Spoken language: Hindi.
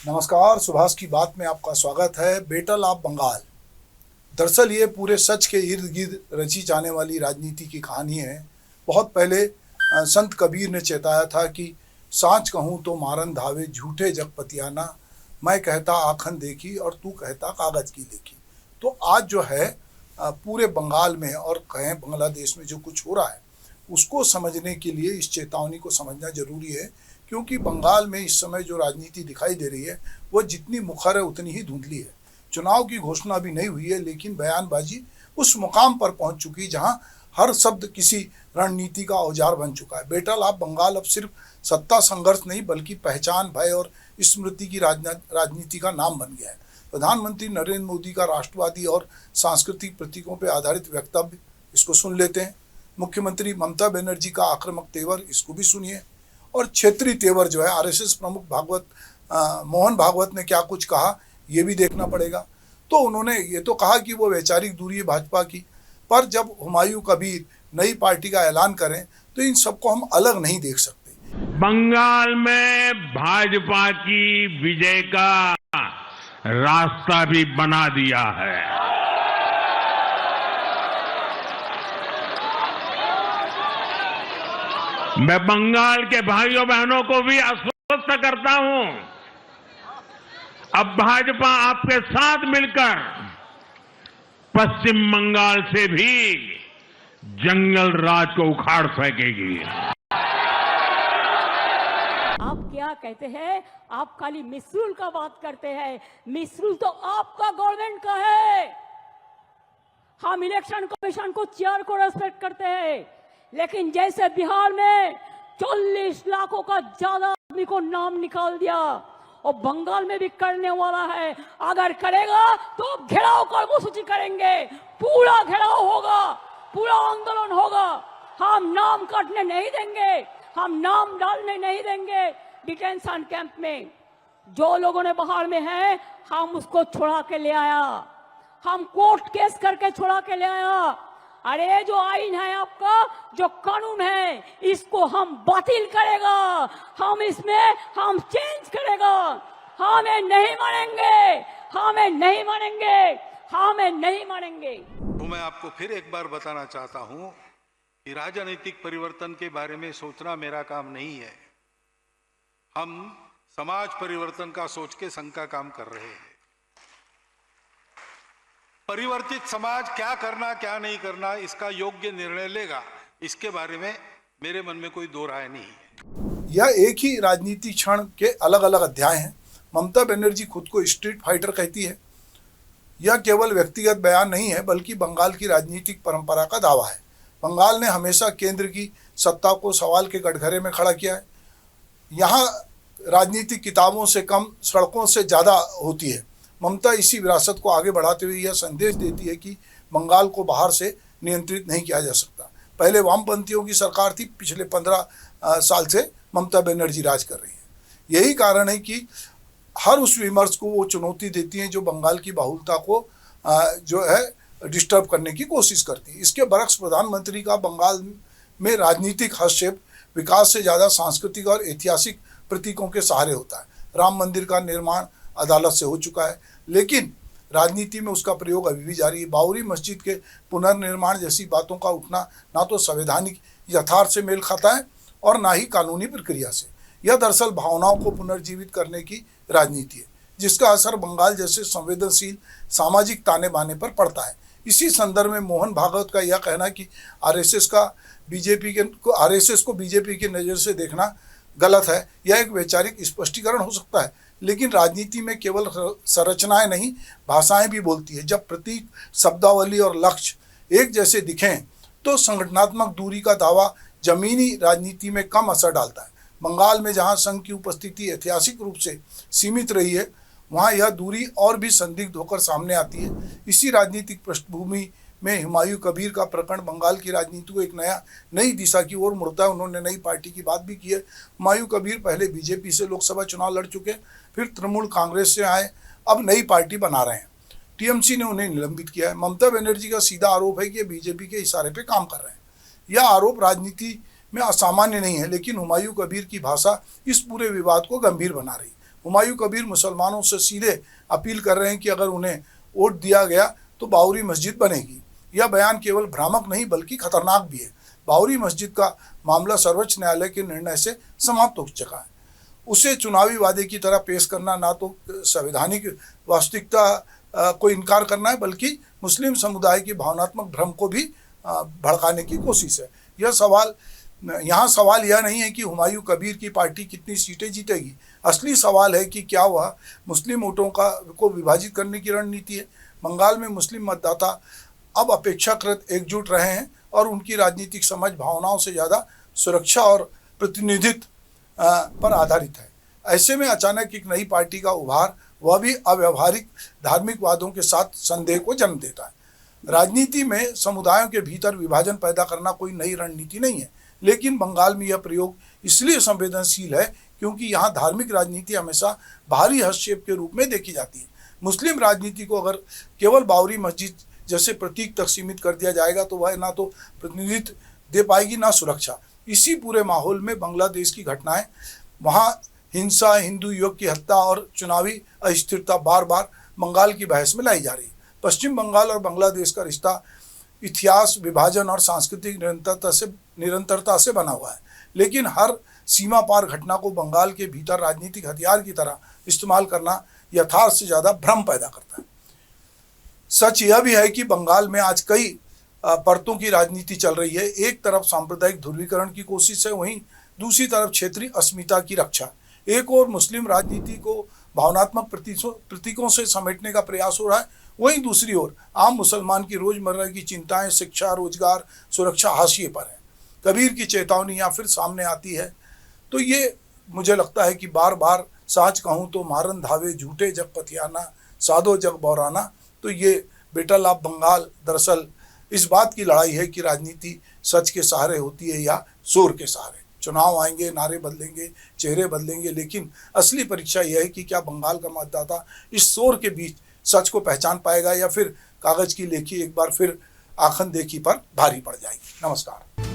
नमस्कार, सुभाष की बात में आपका स्वागत है। बेटल ऑफ बंगाल, दरअसल ये पूरे सच के इर्द गिर्द रची जाने वाली राजनीति की कहानी है। बहुत पहले संत कबीर ने चेताया था कि सांच कहूँ तो मारन धावे झूठे जगपतियाना, मैं कहता आखन देखी और तू कहता कागज की लेखी। तो आज जो है पूरे बंगाल में और कहें बांग्लादेश में जो कुछ हो रहा है उसको समझने के लिए इस चेतावनी को समझना जरूरी है, क्योंकि बंगाल में इस समय जो राजनीति दिखाई दे रही है वो जितनी मुखर है उतनी ही धुंधली है। चुनाव की घोषणा अभी नहीं हुई है, लेकिन बयानबाजी उस मुकाम पर पहुंच चुकी है जहां हर शब्द किसी रणनीति का औजार बन चुका है। बेटल ऑफ बंगाल अब सिर्फ सत्ता संघर्ष नहीं बल्कि पहचान, भय और स्मृति की राजनीति का नाम बन गया है। प्रधानमंत्री नरेंद्र मोदी का राष्ट्रवादी और सांस्कृतिक प्रतीकों पर आधारित वक्तव्य, इसको सुन लेते हैं। मुख्यमंत्री ममता बनर्जी का आक्रामक तेवर, इसको भी सुनिए। और क्षेत्रीय तेवर जो है, आरएसएस प्रमुख मोहन भागवत ने क्या कुछ कहा ये भी देखना पड़ेगा। तो उन्होंने ये तो कहा कि वो वैचारिक दूरी है भाजपा की, पर जब हुमायूं कबीर नई पार्टी का ऐलान करें तो इन सबको हम अलग नहीं देख सकते। बंगाल में भाजपा की विजय का रास्ता भी बना दिया है। मैं बंगाल के भाइयों बहनों को भी आश्वस्त करता हूं, अब भाजपा आपके साथ मिलकर पश्चिम बंगाल से भी जंगल राज को उखाड़ फेंकेगी। आप क्या कहते हैं? आप खाली मिसरूल का बात करते हैं। मिसरूल तो आपका गवर्नमेंट का है। हम इलेक्शन कमीशन को, चेयर को रेस्पेक्ट करते हैं, लेकिन जैसे बिहार में 40 लाखों का ज्यादा आदमी को नाम निकाल दिया और बंगाल में भी करने वाला है। अगर करेगा तो घेराव कर्मसूची करेंगे, पूरा घेराव होगा, पूरा आंदोलन होगा। हम नाम काटने नहीं देंगे, हम नाम डालने नहीं देंगे। डिटेंशन कैंप में जो लोगों ने बाहर में है, हम उसको छुड़ा के ले आया, हम कोर्ट केस करके छुड़ा के ले आया। अरे जो आईन है आपका, जो कानून है, इसको हम बातिल करेगा, हम चेंज करेगा। हमें नहीं मानेंगे, हमें नहीं मानेंगे, हमें नहीं मानेंगे। तो मैं आपको फिर एक बार बताना चाहता हूं कि राजनीतिक परिवर्तन के बारे में सोचना मेरा काम नहीं है। हम समाज परिवर्तन का सोच के संघ का काम कर रहे हैं। परिवर्तित समाज क्या करना क्या नहीं करना इसका योग्य निर्णय लेगा, इसके बारे में मेरे मन में कोई दो राय नहीं है। यह एक ही राजनीति क्षण के अलग अलग अध्याय हैं। ममता बनर्जी खुद को स्ट्रीट फाइटर कहती है। यह केवल व्यक्तिगत बयान नहीं है बल्कि बंगाल की राजनीतिक परंपरा का दावा है। बंगाल ने हमेशा केंद्र की सत्ता को सवाल के कटघरे में खड़ा किया है। यहाँ राजनीतिक किताबों से कम सड़कों से ज़्यादा होती है। ममता इसी विरासत को आगे बढ़ाते हुए यह संदेश देती है कि बंगाल को बाहर से नियंत्रित नहीं किया जा सकता। पहले वामपंथियों की सरकार थी, पिछले 15 साल से ममता बनर्जी राज कर रही है। यही कारण है कि हर उस विमर्श को वो चुनौती देती हैं जो बंगाल की बाहुलता को जो है डिस्टर्ब करने की कोशिश करती है। इसके बरक्स प्रधानमंत्री का बंगाल में राजनीतिक हस्तक्षेप विकास से ज़्यादा सांस्कृतिक और ऐतिहासिक प्रतीकों के सहारे होता है। राम मंदिर का निर्माण अदालत से हो चुका है, लेकिन राजनीति में उसका प्रयोग अभी भी जारी है। बाबरी मस्जिद के पुनर्निर्माण जैसी बातों का उठना ना तो संवैधानिक यथार्थ से मेल खाता है और ना ही कानूनी प्रक्रिया से। यह दरअसल भावनाओं को पुनर्जीवित करने की राजनीति है, जिसका असर बंगाल जैसे संवेदनशील सामाजिक ताने बाने पर पड़ता है। इसी संदर्भ में मोहन भागवत का यह कहना कि आरएसएस को बीजेपी की नज़र से देखना गलत है, यह एक वैचारिक स्पष्टीकरण हो सकता है। लेकिन राजनीति में केवल संरचनाएं नहीं, भाषाएं भी बोलती है। जब प्रतीक, शब्दावली और लक्ष्य एक जैसे दिखें तो संगठनात्मक दूरी का दावा जमीनी राजनीति में कम असर डालता है। बंगाल में जहां संघ की उपस्थिति ऐतिहासिक रूप से सीमित रही है, वहां यह दूरी और भी संदिग्ध होकर सामने आती है। इसी राजनीतिक पृष्ठभूमि में हुमायूं कबीर का प्रकरण बंगाल की राजनीति को एक नई दिशा की ओर मुड़ता है। उन्होंने नई पार्टी की बात भी की है। हुमायूं कबीर पहले बीजेपी से लोकसभा चुनाव लड़ चुके, फिर तृणमूल कांग्रेस से आए, अब नई पार्टी बना रहे हैं। टीएमसी ने उन्हें निलंबित किया है। ममता बनर्जी का सीधा आरोप है कि बीजेपी के इशारे पर काम कर रहे हैं। यह आरोप राजनीति में असामान्य नहीं है, लेकिन हुमायूं कबीर की भाषा इस पूरे विवाद को गंभीर बना रही। हुमायूं कबीर मुसलमानों से सीधे अपील कर रहे हैं कि अगर उन्हें वोट दिया गया तो बाबरी मस्जिद बनेगी। यह बयान केवल भ्रामक नहीं बल्कि खतरनाक भी है। बाबरी मस्जिद का मामला सर्वोच्च न्यायालय के निर्णय से समाप्त हो चुका है। उसे चुनावी वादे की तरह पेश करना ना तो संवैधानिक वास्तविकता को इनकार करना है बल्कि मुस्लिम समुदाय की भावनात्मक भ्रम को भी भड़काने की कोशिश है। यहाँ सवाल यह नहीं है कि हुमायूं कबीर की पार्टी कितनी सीटें जीतेगी। असली सवाल है कि क्या वह मुस्लिम वोटों को विभाजित करने की रणनीति है। बंगाल में मुस्लिम मतदाता अब अपेक्षाकृत एकजुट रहे हैं और उनकी राजनीतिक समझ भावनाओं से ज़्यादा सुरक्षा और प्रतिनिधित्व पर आधारित है। ऐसे में अचानक एक नई पार्टी का उभार, वह भी अव्यवहारिक धार्मिक वादों के साथ, संदेह को जन्म देता है। राजनीति में समुदायों के भीतर विभाजन पैदा करना कोई नई रणनीति नहीं है, लेकिन बंगाल में यह प्रयोग इसलिए संवेदनशील है क्योंकि यहाँ धार्मिक राजनीति हमेशा बाहरी हस्तक्षेप के रूप में देखी जाती है। मुस्लिम राजनीति को अगर केवल बाबरी मस्जिद जैसे प्रतीक तक सीमित कर दिया जाएगा तो वह ना तो प्रतिनिधित्व दे पाएगी ना सुरक्षा। इसी पूरे माहौल में बांग्लादेश की घटनाएं, वहाँ हिंसा, हिंदू युवक की हत्या और चुनावी अस्थिरता बार बार बंगाल की बहस में लाई जा रही है। पश्चिम बंगाल और बांग्लादेश का रिश्ता इतिहास, विभाजन और सांस्कृतिक निरंतरता से बना हुआ है, लेकिन हर सीमा पार घटना को बंगाल के भीतर राजनीतिक हथियार की तरह इस्तेमाल करना यथार्थ से ज़्यादा भ्रम पैदा करता है। सच यह भी है कि बंगाल में आज कई परतों की राजनीति चल रही है। एक तरफ सांप्रदायिक ध्रुवीकरण की कोशिश है, वहीं दूसरी तरफ क्षेत्रीय अस्मिता की रक्षा। एक और मुस्लिम राजनीति को भावनात्मक प्रतीकों से समेटने का प्रयास हो रहा है, वहीं दूसरी ओर आम मुसलमान की रोजमर्रा की चिंताएं, शिक्षा, रोजगार, सुरक्षा हाशिए पर है। कबीर की चेतावनी या फिर सामने आती है तो ये मुझे लगता है कि बार बार साच कहूँ तो मारन धावे झूठे जग पथियाना, साधो जग बौराना। तो ये बेटा लाभ बंगाल दरअसल इस बात की लड़ाई है कि राजनीति सच के सहारे होती है या शोर के सहारे। चुनाव आएंगे, नारे बदलेंगे, चेहरे बदलेंगे, लेकिन असली परीक्षा यह है कि क्या बंगाल का मतदाता इस शोर के बीच सच को पहचान पाएगा या फिर कागज की लेखी एक बार फिर आखन देखी पर भारी पड़ जाएगी। नमस्कार।